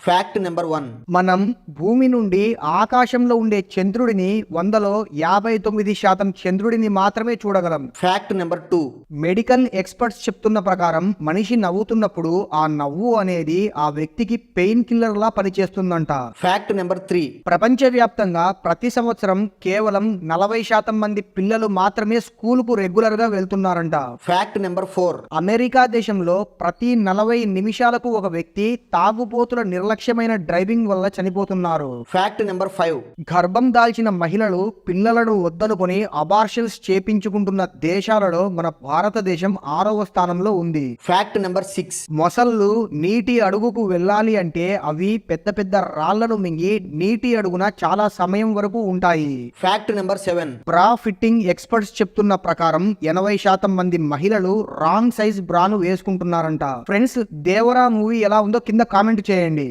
Fact number 1. మనం భూమి నుండి ఆకాశంలో ఉండే చంద్రుడిని 100లో 59% చంద్రుడిని మాత్రమే చూడగలం. Fact number 2. మెడికల్ ఎక్స్పర్ట్స్ చెప్తున్న ప్రకారం మనిషి నవ్వుతున్నప్పుడు ఆ నవ్వు అనేది ఆ వ్యక్తికి పెయిన్ కిల్లర్ లా పనిచేస్తుందంట. Fact number 3. ప్రపంచవ్యాప్తంగా ప్రతి సంవత్సరం కేవలం 40% మంది పిల్లలు మాత్రమే స్కూల్ కు రెగ్యులర్ గా వెళ్తున్నారంట. Fact number 4. అమెరికా దేశంలో ప్రతి 40 నిమిషాలకు ఒక వ్యక్తి తాగుబోతుల నిర్లక్ష్యమైన డ్రైవింగ్ వల్ల చనిపోతున్నారు. Fact number 5. గర్భం దాల్చిన మహిళలు పిల్లలను వద్దనుకొని అబార్షన్స్ చేపించుకుంటున్న దేశాలలో మన భారతదేశం 6వ స్థానంలో ఉంది. Fact number 6. మొసళ్ళు నీటి అడుగుకు వెళ్ళాలి అంటే అవి పెద్ద పెద్ద రాళ్లను మింగి నీటి అడుగున చాలా సమయం వరకు ఉంటాయి. Fact number 7. Bra fitting experts చెప్తున్న ప్రకారం 80% మంది మహిళలు రాంగ్ సైజ్ బ్రాను వేసుకుంటున్నారంట. ఫ్రెండ్స్, దేవరా మూవీ ఎలా ఉందో కింద కామెంట్ చేయండి.